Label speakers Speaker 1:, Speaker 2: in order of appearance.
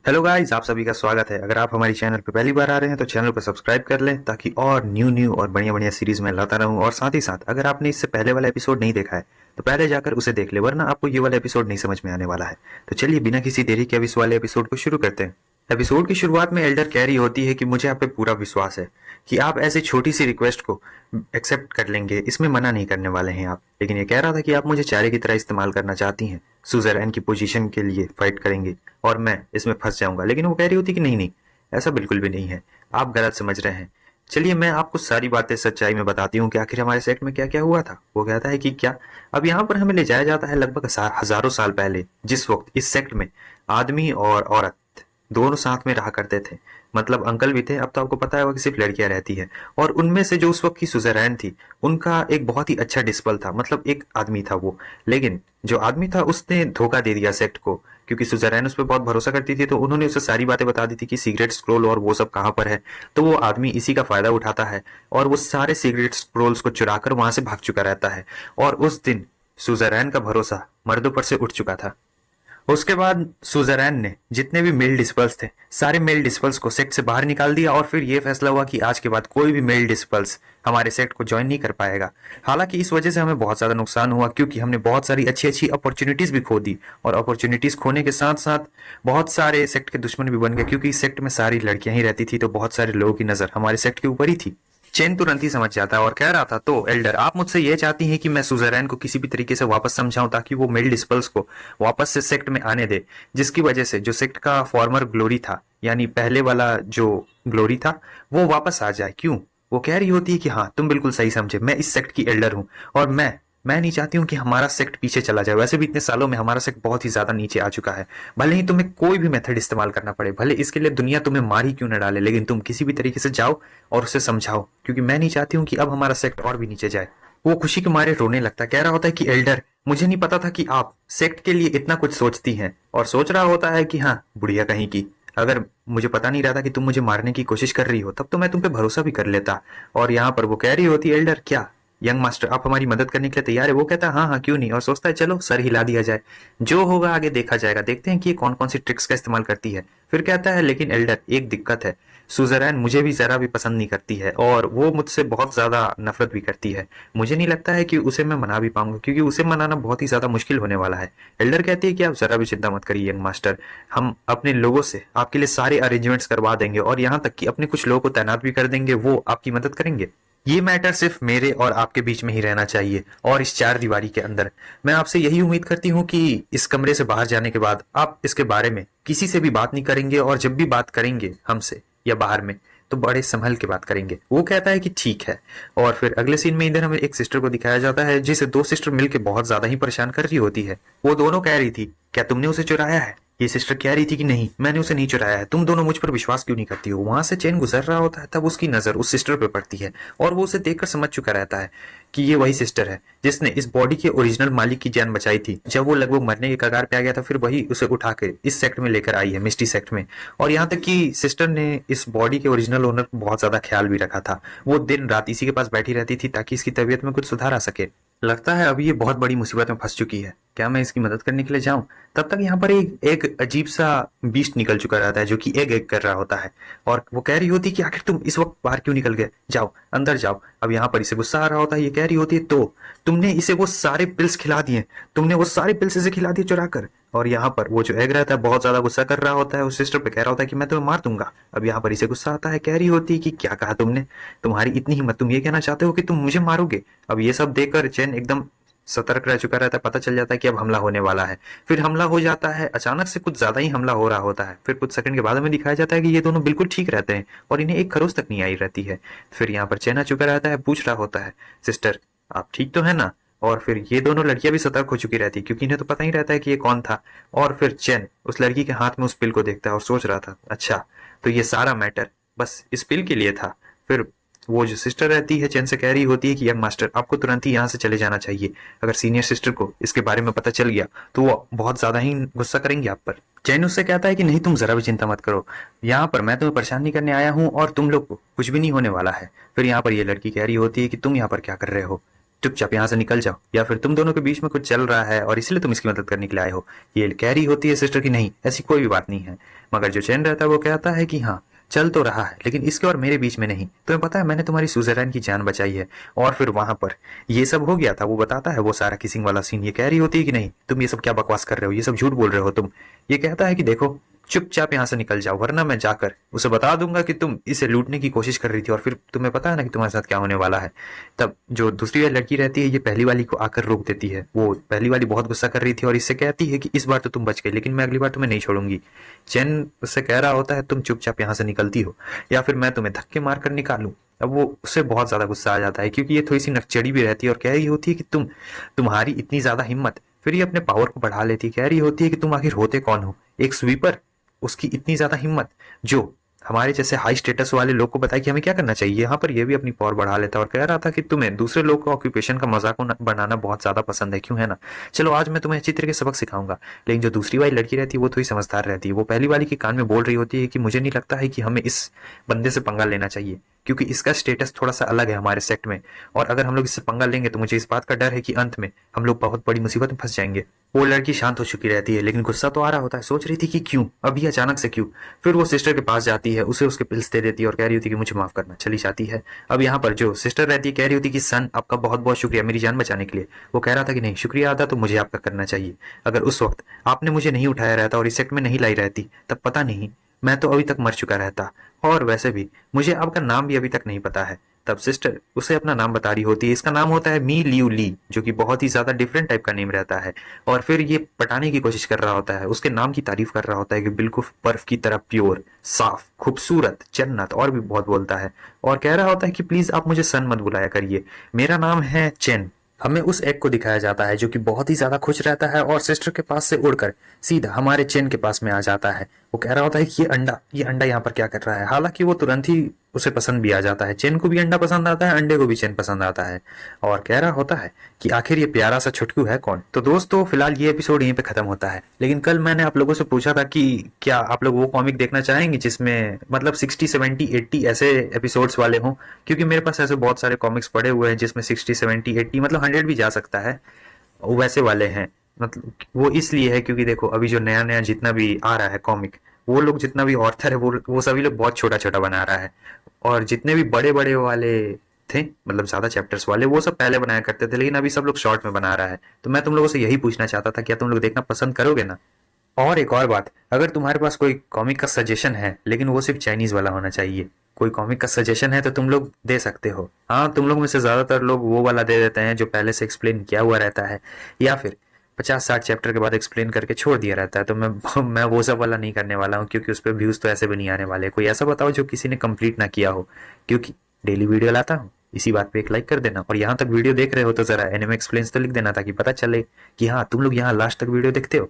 Speaker 1: Hello guys, आप सभी का स्वागत है। अगर आप हमारी चैनल पर पहली बार आ रहे हैं तो चैनल को सब्सक्राइब कर लें ताकि और न्यू और बढ़िया बढ़िया सीरीज में लाता रहूं। और साथ ही साथ अगर आपने इससे पहले वाला एपिसोड नहीं देखा है तो पहले जाकर उसे देख ले, वरना आपको ये वाला एपिसोड नहीं समझ में आने वाला है। तो चलिए बिना किसी देरी के अब इस वाले एपिसोड को शुरू करते हैं। एपिसोड की शुरुआत में एल्डर कह रही होती है कि मुझे आप पे पूरा विश्वास है कि आप ऐसी छोटी सी रिक्वेस्ट को एक्सेप्ट कर लेंगे, इसमें मना नहीं करने वाले हैं आप। लेकिन ये कह रहा था कि आप मुझे चारे की तरह इस्तेमाल करना चाहती हैं, सुजरैन की पोजीशन के लिए फाइट करेंगे और मैं इसमें फंस जाऊंगा। लेकिन वो कह रही होती कि नहीं नहीं, ऐसा बिल्कुल भी नहीं है, आप गलत समझ रहे हैं। चलिए मैं आपको सारी बातें सच्चाई में बताती हूँ कि आखिर हमारे सेक्ट में क्या क्या हुआ था। वो कहता है कि क्या अब यहाँ पर हमें ले जाया जाता है लगभग हजारों साल पहले, जिस वक्त इस सेक्ट में आदमी और औरत दोनों साथ में रहा करते थे। मतलब अंकल भी थे, अब तो आपको पता है कि सिर्फ लड़कियां रहती है। और उनमें से जो उस वक्त की सुजरैन थी, उनका एक बहुत ही अच्छा डिस्पल था, मतलब एक आदमी था वो। लेकिन जो आदमी था उसने धोखा दे दिया सेक्ट को, क्योंकि सुजरैन उस पर बहुत भरोसा करती थी, तो उन्होंने उसे सारी बातें बता दी थी कि सीक्रेट स्क्रोल और वो सब कहाँ पर है। तो वो आदमी इसी का फायदा उठाता है और वो सारे सीक्रेट स्क्रोल्स को चुराकर वहां से भाग चुका रहता है। और उस दिन सुजरैन का भरोसा मर्दों पर से उठ चुका था। उसके बाद सुजरैन ने जितने भी मेल डिस्पल्स थे, सारे मेल डिस्पल्स को सेक्ट से बाहर निकाल दिया। और फिर यह फैसला हुआ कि आज के बाद कोई भी मेल डिस्पल्स हमारे सेक्ट को ज्वाइन नहीं कर पाएगा। हालांकि इस वजह से हमें बहुत ज्यादा नुकसान हुआ, क्योंकि हमने बहुत सारी अच्छी अच्छी अपॉर्चुनिटीज भी खो दी। और अपॉर्चुनिटीज खोने के साथ साथ बहुत सारे सेक्ट के दुश्मन भी बन गए, क्योंकि इस सेक्ट में सारी लड़कियां ही रहती थी, तो बहुत सारे लोगों की नजर हमारे सेक्ट के ऊपर ही थी। चेन तुरंत ही समझ जाता है और कह रहा था, तो एल्डर आप मुझसे ये चाहती हैं कि मैं सुजरैन को किसी भी तरीके से वापस समझाऊं ताकि वो मेल डिस्पल्स को वापस से सेक्ट में आने दे, जिसकी वजह से जो सेक्ट का फॉर्मर ग्लोरी था, यानी पहले वाला जो ग्लोरी था, वो वापस आ जाए। क्यों? वो कह रही होती है कि हाँ तुम बिल्कुल सही समझे, मैं इस सेक्ट की एल्डर हूँ और मैं नहीं चाहती हूँ कि हमारा सेक्ट पीछे चला जाए। वैसे भी इतने सालों में हमारा सेक्ट बहुत ही ज्यादा नीचे आ चुका है। भले ही तुम्हें कोई भी मेथड इस्तेमाल करना पड़े, भले इसके लिए दुनिया तुम्हें मार ही क्यों न डाले, लेकिन तुम किसी भी तरीके से जाओ और उसे समझाओ, क्योंकि मैं नहीं चाहती हूँ कि अब हमारा सेक्ट और भी नीचे जाए। वो खुशी के मारे रोने लगता है, कह रहा होता है कि एल्डर मुझे नहीं पता था कि आप सेक्ट के लिए इतना कुछ सोचती हैं। और सोच रहा होता है कि हाँ बुढ़िया कहीं की, अगर मुझे पता नहीं रहा था कि तुम मुझे मारने की कोशिश कर रही हो तब तो मैं तुम पे भरोसा भी कर लेता। और यहाँ पर वो कह रही होती, एल्डर क्या यंग मास्टर आप हमारी मदद करने के लिए तैयार है? वो कहता है हाँ हाँ क्यों नहीं, और सोचता है चलो सर हिला दिया जाए, जो होगा आगे देखा जाएगा, देखते हैं कि ये कौन कौन सी ट्रिक्स का इस्तेमाल करती है। फिर कहता है लेकिन एल्डर एक दिक्कत है, सुजरैन मुझे भी जरा भी पसंद नहीं करती है और वो मुझसे बहुत ज्यादा नफरत भी करती है। मुझे नहीं लगता है कि उसे मैं मना भी पाऊंगा, क्योंकि उसे मनाना बहुत ही ज्यादा मुश्किल होने वाला है। एल्डर कहती है कि आप जरा भी चिंता मत करिए यंग मास्टर, हम अपने लोगों से आपके लिए सारे अरेंजमेंट्स करवा देंगे और यहाँ तक कि अपने कुछ लोगों को तैनात भी कर देंगे, वो आपकी मदद करेंगे। ये मैटर सिर्फ मेरे और आपके बीच में ही रहना चाहिए और इस चार दीवारी के अंदर। मैं आपसे यही उम्मीद करती हूँ कि इस कमरे से बाहर जाने के बाद आप इसके बारे में किसी से भी बात नहीं करेंगे, और जब भी बात करेंगे हमसे या बाहर में तो बड़े संभल के बात करेंगे। वो कहता है कि ठीक है। और फिर अगले सीन में इधर हमें एक सिस्टर को दिखाया जाता है, जिसे दो सिस्टर मिलकर बहुत ज्यादा ही परेशान कर रही होती है। वो दोनों कह रही थी क्या तुमने उसे चुराया है? ये सिस्टर कह रही थी कि नहीं मैंने उसे नहीं चुराया है, तुम दोनों मुझ पर विश्वास क्यों नहीं करती हो? वहां से चैन गुजर रहा होता है, तब उसकी नजर उस सिस्टर पे पड़ती है और वो उसे देखकर समझ चुका रहता है कि ये वही सिस्टर है जिसने इस बॉडी के ओरिजिनल मालिक की जान बचाई थी जब वो लगभग मरने के कगार पे आ गया था। फिर वही उसे उठा के इस सेक्ट में लेकर आई है, मिस्टी सेक्ट में। और यहाँ तक कि सिस्टर ने इस बॉडी के ओरिजिनल ओनर को बहुत ज्यादा ख्याल भी रखा था। वो दिन रात इसी के पास बैठी रहती थी ताकि इसकी तबीयत में कुछ सुधार आ सके। लगता है अभी ये बहुत बड़ी मुसीबत में फंस चुकी है, क्या मैं इसकी मदद करने के लिए जाऊं? तब तक यहाँ पर एक अजीब सा बीस्ट निकल चुका रहता है जो कि एग एग कर रहा होता है। और वो कह रही होती है कि आखिर तुम इस वक्त बाहर क्यों निकल गए, जाओ अंदर जाओ। अब यहाँ पर इसे गुस्सा आ रहा होता है, ये कह रही होती है तो तुमने इसे वो सारे पिल्स खिला दिए, तुमने वो सारे पिल्स इसे खिला दिए चुरा कर। और यहाँ पर वो जो एग रहता है बहुत ज्यादा गुस्सा कर रहा होता है, उस सिस्टर पे कह रहा होता है कि मैं तुम्हें मार दूंगा। अब यहाँ पर इसे गुस्सा आता है, कह रही होती है कि क्या कहा तुमने, तुम्हारी इतनी हिम्मत, तुम ये कहना चाहते हो कि तुम मुझे मारोगे? अब ये सब देखकर चैन एकदम सतर्क रह चुका रहता है, पता चल जाता है कि अब हमला होने वाला है। फिर हमला हो जाता है, अचानक से कुछ ज्यादा ही हमला हो रहा होता है। फिर कुछ सेकंड के बाद हमें दिखाया जाता है कि ये दोनों बिल्कुल ठीक रहते हैं और इन्हें एक खरोच तक नहीं आई रहती है। फिर यहाँ पर चैन आ चुका रहता है, पूछ रहा होता है सिस्टर आप ठीक तो है ना? और फिर ये दोनों लड़कियां भी सतर्क हो चुकी रहती है, क्योंकि इन्हें तो पता ही रहता है कि ये कौन था। और फिर चैन उस लड़की के हाथ में उस पिल को देखता है और सोच रहा था अच्छा तो ये सारा मैटर बस इस पिल के लिए था। फिर वो जो सिस्टर रहती है चैन से कह रही होती है कि यंग मास्टर आपको तुरंत ही यहाँ से चले जाना चाहिए, अगर सीनियर सिस्टर को इसके बारे में पता चल गया तो वो बहुत ज्यादा ही गुस्सा करेंगे आप पर। चैन उससे कहता है कि नहीं तुम जरा भी चिंता मत करो, यहाँ पर मैं तुम्हें परेशान नहीं करने आया हूँ और तुम लोग को कुछ भी नहीं होने वाला है। फिर यहाँ पर ये लड़की कह रही होती है कि तुम यहाँ पर क्या कर रहे हो? चुपचाप यहाँ से निकल जाओ, या फिर तुम दोनों के बीच में कुछ चल रहा है और इसलिए तुम इसकी मदद करने के लिए आए हो। ये कह रही होती है सिस्टर की नहीं, ऐसी कोई भी बात नहीं है। मगर जो चैन रहता है वो कहता है कि हाँ चल तो रहा है, लेकिन इसके और मेरे बीच में नहीं। तुम्हें पता है मैंने तुम्हारी स्विट्जरलैंड की जान बचाई है। और फिर वहां पर ये सब हो गया था, वो बताता है वो सारा किसिंग वाला सीन। ये कह रही होती है कि नहीं तुम ये सब क्या बकवास कर रहे हो, ये सब झूठ बोल रहे हो तुम। ये कहता है कि देखो चुपचाप यहाँ से निकल जाओ, वरना मैं जाकर उसे बता दूंगा कि तुम इसे लूटने की कोशिश कर रही थी, और फिर तुम्हें पता है ना कि तुम्हारे साथ क्या होने वाला है। तब जो दूसरी वाली लड़की रहती है ये पहली वाली को आकर रोक देती है। वो पहली वाली बहुत गुस्सा कर रही थी और इससे कहती है कि इस बार तो तुम बच गई, लेकिन मैं अगली बार तुम्हें नहीं छोड़ूंगी। चैन उससे कह रहा होता है तुम चुपचाप यहाँ से निकलती हो या फिर मैं तुम्हें धक्के मार कर निकालूं। अब वो उससे बहुत ज्यादा गुस्सा आ जाता है, क्योंकि ये थोड़ी सी नकचड़ी भी रहती है और कह रही होती है कि तुम्हारी इतनी ज्यादा हिम्मत। फिर ये अपने पावर को बढ़ा लेती है, कह रही होती है कि तुम आखिर होते कौन हो, एक स्वीपर। उसकी इतनी ज्यादा हिम्मत जो हमारे जैसे हाई स्टेटस वाले लोग को बताए कि हमें क्या करना चाहिए। यहाँ पर ये भी अपनी पावर बढ़ा लेता है और कह रहा था कि तुम्हें दूसरे लोग का ऑक्यूपेशन का मजाक बनाना बहुत ज्यादा पसंद है, क्यों है ना। चलो आज मैं तुम्हें अच्छी तरह के सबक सिखाऊंगा। लेकिन जो दूसरी वाली लड़की रहती है वो थोड़ी समझदार रहती है। वो पहली वाली के कान में बोल रही होती है कि मुझे नहीं लगता है कि हमें इस बंदे से पंगा लेना चाहिए, क्योंकि इसका स्टेटस थोड़ा सा अलग है हमारे सेक्ट में, और अगर हम लोग इससे पंगा लेंगे तो मुझे इस बात का डर है कि अंत में हम लोग बहुत बड़ी मुसीबत में फंस जाएंगे। वो लड़की शांत हो चुकी रहती है, लेकिन गुस्सा तो आ रहा होता है। सोच रही थी कि क्यों अभी अचानक से क्यों। फिर वो सिस्टर के पास जाती है, उसे उसके पिल्स दे देती है और कह रही होती है कि मुझे माफ करना, चली जाती है। अब यहाँ पर जो सिस्टर रहती है कह रही होती है कि सन आपका बहुत बहुत शुक्रिया मेरी जान बचाने के लिए। वो कह रहा था कि नहीं शुक्रिया आधा तो मुझे आपका करना चाहिए। अगर उस वक्त आपने मुझे नहीं उठाया रहता और इस सेक्ट में नहीं लाई रहती, तब पता नहीं मैं तो अभी तक मर चुका रहता। और वैसे भी मुझे आपका नाम भी अभी तक नहीं पता है। तब सिस्टर उसे अपना नाम बता रही होती है। इसका नाम होता है मी लियू ली, जो कि बहुत ही ज्यादा डिफरेंट टाइप का नेम रहता है। और फिर ये पटाने की कोशिश कर रहा होता है, उसके नाम की तारीफ कर रहा होता है कि बिल्कुल बर्फ की तरह प्योर, साफ, खूबसूरत, जन्नत, और भी बहुत बोलता है। और कह रहा होता है कि प्लीज आप मुझे सन मत बुलाया करिए, मेरा नाम है चेन। हमें उस एग को दिखाया जाता है जो कि बहुत ही ज्यादा खुश रहता है और सिस्टर के पास से उड़कर सीधा हमारे चेन के पास में आ जाता है। वो कह रहा होता है कि ये अंडा यहाँ पर क्या कर रहा है। हालांकि वो तुरंत ही उसे पसंद भी आ जाता है। चेन को भी अंडा पसंद आता है, अंडे को भी चेन पसंद आता है, और कह रहा होता है कि आखिर ये प्यारा सा छुटकू है कौन। तो दोस्तों फिलहाल ये एपिसोड यहीं पे खत्म होता है। लेकिन कल मैंने आप लोगों से पूछा था कि क्या आप लोग वो कॉमिक देखना चाहेंगे जिसमें मतलब 60 70 80 ऐसे एपिसोड्स वाले हों, क्योंकि मेरे पास ऐसे बहुत सारे कॉमिक्स पड़े हुए हैं जिसमें 60 70 80 मतलब 100 भी जा सकता है, वैसे वाले हैं। मतलब वो इसलिए है क्योंकि देखो अभी जो नया नया जितना भी आ रहा है कॉमिक, वो लोग जितना भी ऑर्थर है वो सभी लोग बहुत छोटा छोटा बना रहा है। और जितने भी बड़े बड़े वाले थे मतलब ज्यादा चैप्टर्स वाले, वो सब पहले बनाया करते थे, लेकिन अभी सब लोग शॉर्ट में बना रहा है। तो मैं तुम लोगों से यही पूछना चाहता था, क्या तुम लोग देखना पसंद करोगे ना। और एक और बात, अगर तुम्हारे पास कोई कॉमिक का सजेशन है, लेकिन वो सिर्फ चाइनीज वाला होना चाहिए, कोई कॉमिक का सजेशन है तो तुम लोग दे सकते हो। हाँ तुम लोग में से ज्यादातर लोग वो वाला दे देते हैं जो पहले से एक्सप्लेन किया हुआ रहता है, या फिर 50-60 चैप्टर के बाद एक्सप्लेन करके छोड़ दिया रहता है। तो मैं वो सब वाला नहीं करने वाला हूँ, क्योंकि उस पर व्यूज तो ऐसे भी नहीं आने वाले। कोई ऐसा बताओ जो किसी ने कंप्लीट ना किया हो, क्योंकि डेली वीडियो लाता हूँ। इसी बात पे एक लाइक कर देना, और यहाँ तक वीडियो देख रहे हो तो जरा एनिमे एक्सप्लेन्स तो लिख देना, ताकि पता चले कि हाँ तुम लोग यहाँ लास्ट तक वीडियो देखते हो।